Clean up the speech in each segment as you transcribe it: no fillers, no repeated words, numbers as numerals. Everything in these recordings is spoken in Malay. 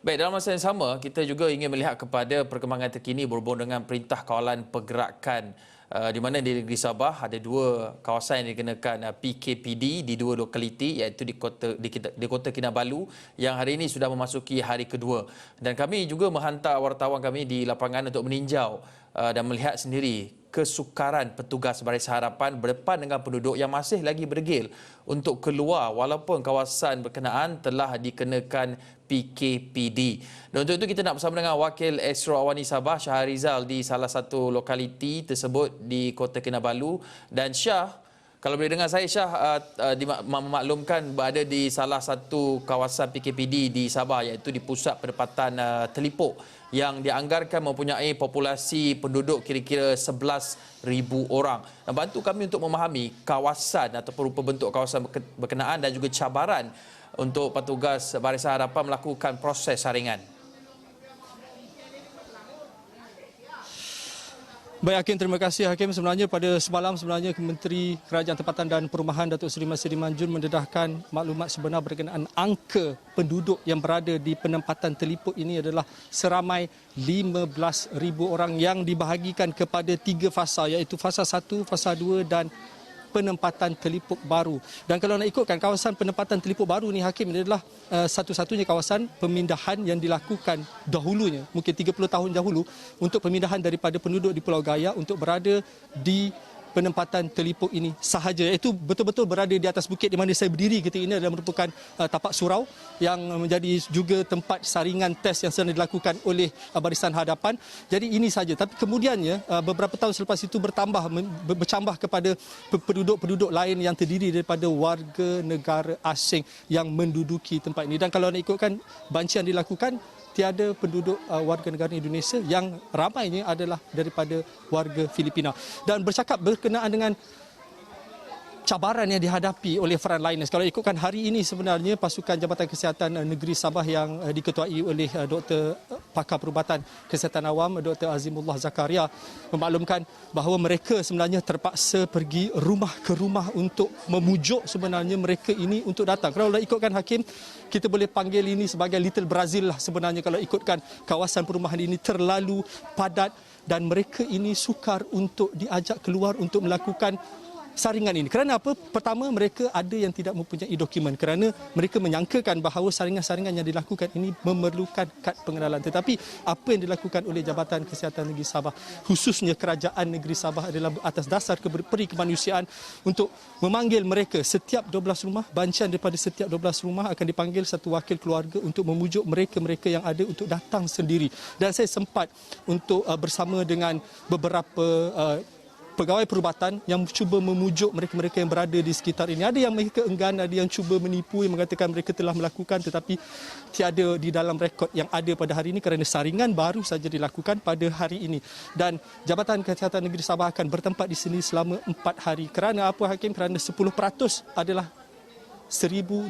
Baik, dalam masa yang sama, kita juga ingin melihat kepada perkembangan terkini berhubung dengan Perintah Kawalan Pergerakan di mana di negeri Sabah ada dua kawasan yang dikenakan PKPD di dua lokaliti iaitu di Kota Kinabalu yang hari ini sudah memasuki hari kedua. Dan kami juga menghantar wartawan kami di lapangan untuk meninjau dan melihat sendiri kesukaran petugas Barisan Harapan berdepan dengan penduduk yang masih lagi berdegil untuk keluar walaupun kawasan berkenaan telah dikenakan PKPD. Dan untuk itu kita nak bersama dengan Wakil Astro Awani Sabah Shahrizal di salah satu lokaliti tersebut di Kota Kinabalu. Dan Syah, kalau boleh dengar saya, Syah memaklumkan berada di salah satu kawasan PKPD di Sabah iaitu di pusat penempatan Telipuk yang dianggarkan mempunyai populasi penduduk kira-kira 11,000 orang. Dan bantu kami untuk memahami kawasan ataupun rupa bentuk kawasan berkenaan dan juga cabaran untuk petugas Barisan Harapan melakukan proses saringan. Baik Hakim, terima kasih Hakim. Sebenarnya pada semalam Menteri Kerajaan Tempatan dan Perumahan Datuk Seri Masdi Manjun mendedahkan maklumat sebenar berkenaan angka penduduk yang berada di penempatan Telipuk ini adalah seramai 15,000 orang yang dibahagikan kepada 3 fasa iaitu fasa 1, fasa 2 dan penempatan Telipuk baru. Dan kalau nak ikutkan kawasan penempatan Telipuk baru ni Hakim, ini adalah satu-satunya kawasan pemindahan yang dilakukan dahulunya, mungkin 30 tahun dahulu, untuk pemindahan daripada penduduk di Pulau Gaya untuk berada di penempatan Telipuk ini sahaja, iaitu betul-betul berada di atas bukit di mana saya berdiri ketika ini adalah merupakan tapak surau yang menjadi juga tempat saringan test yang sedang dilakukan oleh Barisan Hadapan. Jadi ini saja, tapi kemudiannya beberapa tahun selepas itu bercambah kepada penduduk-penduduk lain yang terdiri daripada warga negara asing yang menduduki tempat ini. Dan kalau nak ikutkan banci yang dilakukan, tiada penduduk warga negara Indonesia, yang ramainya adalah daripada warga Filipina. Dan bercakap berkenaan dengan cabaran yang dihadapi oleh frontliners, kalau ikutkan hari ini sebenarnya pasukan Jabatan Kesihatan Negeri Sabah yang diketuai oleh Dr. Pakar Perubatan Kesihatan Awam Dr. Azimullah Zakaria memaklumkan bahawa mereka sebenarnya terpaksa pergi rumah ke rumah untuk memujuk sebenarnya mereka ini untuk datang. Kalau ikutkan Hakim, kita boleh panggil ini sebagai Little Brazil lah sebenarnya kalau ikutkan kawasan perumahan ini terlalu padat dan mereka ini sukar untuk diajak keluar untuk melakukan saringan ini. Kerana apa? Pertama, mereka ada yang tidak mempunyai dokumen kerana mereka menyangkakan bahawa saringan-saringan yang dilakukan ini memerlukan kad pengenalan. Tetapi apa yang dilakukan oleh Jabatan Kesihatan Negeri Sabah, khususnya Kerajaan Negeri Sabah, adalah atas dasar peri kemanusiaan untuk memanggil mereka. Setiap 12 rumah, bancian daripada setiap 12 rumah akan dipanggil satu wakil keluarga untuk memujuk mereka-mereka yang ada untuk datang sendiri. Dan saya sempat untuk bersama dengan beberapa pegawai perubatan yang cuba memujuk mereka-mereka yang berada di sekitar ini. Ada yang mereka enggan, ada yang cuba menipu, yang mengatakan mereka telah melakukan, tetapi tiada di dalam rekod yang ada pada hari ini kerana saringan baru saja dilakukan pada hari ini. Dan Jabatan Kesihatan Negeri Sabah akan bertempat di sini selama 4 hari. Kerana apa Hakim? Kerana 10% adalah 1,500,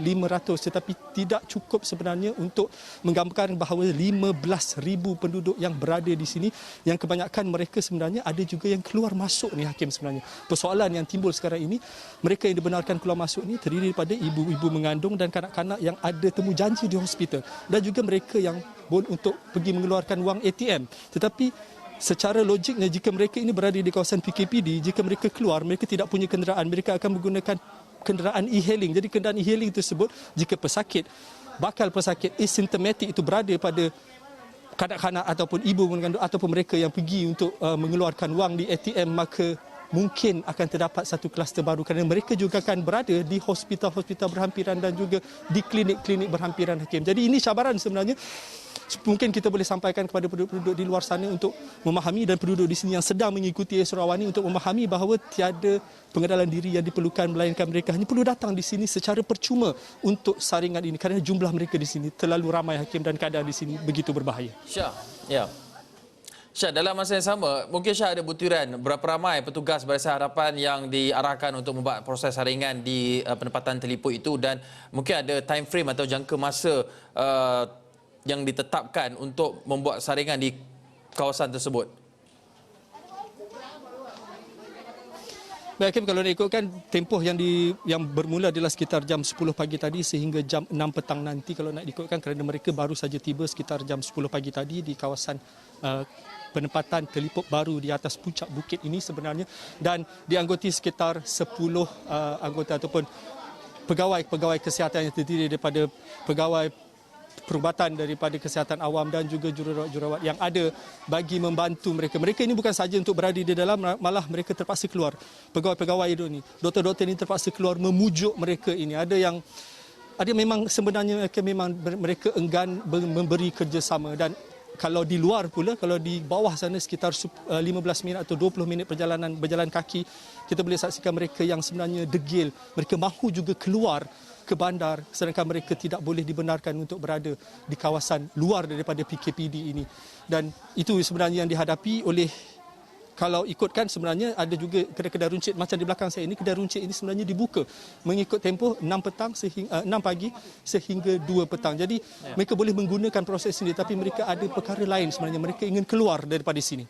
tetapi tidak cukup sebenarnya untuk menggambarkan bahawa 15,000 penduduk yang berada di sini, yang kebanyakan mereka sebenarnya ada juga yang keluar masuk ni Hakim. Sebenarnya persoalan yang timbul sekarang ini, mereka yang dibenarkan keluar masuk ni terdiri daripada ibu-ibu mengandung dan kanak-kanak yang ada temu janji di hospital, dan juga mereka yang untuk pergi mengeluarkan wang ATM. Tetapi secara logiknya, jika mereka ini berada di kawasan PKPD, jika mereka keluar, mereka tidak punya kenderaan, mereka akan menggunakan kenderaan e-hailing. Jadi kenderaan e-hailing tersebut, jika bakal pesakit asymptomatic itu berada pada kanak-kanak ataupun ibu mengandung ataupun mereka yang pergi untuk mengeluarkan wang di ATM, maka mungkin akan terdapat satu kluster baru kerana mereka juga akan berada di hospital-hospital berhampiran dan juga di klinik-klinik berhampiran Hakim. Jadi ini cabaran sebenarnya. Mungkin kita boleh sampaikan kepada penduduk di luar sana untuk memahami, dan penduduk di sini yang sedang mengikuti Astro Awani untuk memahami bahawa tiada pengenalan diri yang diperlukan, melainkan mereka hanya perlu datang di sini secara percuma untuk saringan ini kerana jumlah mereka di sini terlalu ramai Hakim, dan keadaan di sini begitu berbahaya. Syah, ya. Syah, dalam masa yang sama, mungkin Syah ada butiran berapa ramai petugas Barisan Harapan yang diarahkan untuk membuat proses saringan di penempatan Telipuk itu, dan mungkin ada time frame atau jangka masa yang ditetapkan untuk membuat saringan di kawasan tersebut? Baik, Hakim, kalau nak ikutkan tempoh yang bermula adalah sekitar jam 10 pagi tadi sehingga jam 6 petang nanti kalau nak ikutkan, kerana mereka baru saja tiba sekitar jam 10 pagi tadi di kawasan penempatan telipop baru di atas puncak bukit ini sebenarnya, dan dianggoti sekitar 10 anggota ataupun pegawai kesihatan yang terdiri daripada pegawai perubatan daripada kesihatan awam dan juga jururawat yang ada bagi membantu mereka. Mereka ini bukan sahaja untuk berada di dalam, malah mereka terpaksa keluar. Pegawai-pegawai ini, doktor-doktor ini terpaksa keluar memujuk mereka ini. Ada memang sebenarnya mereka enggan memberi kerjasama, dan kalau di luar pula, kalau di bawah sana sekitar 15 minit atau 20 minit berjalan kaki, kita boleh saksikan mereka yang sebenarnya degil. Mereka mahu juga keluar ke bandar, sedangkan mereka tidak boleh dibenarkan untuk berada di kawasan luar daripada PKPD ini. Dan itu sebenarnya yang dihadapi oleh, kalau ikutkan sebenarnya ada juga kedai-kedai runcit macam di belakang saya ini. Kedai runcit ini sebenarnya dibuka mengikut tempoh 6 pagi sehingga 2 petang. Jadi mereka boleh menggunakan proses ini, tapi mereka ada perkara lain sebenarnya. Mereka ingin keluar daripada sini.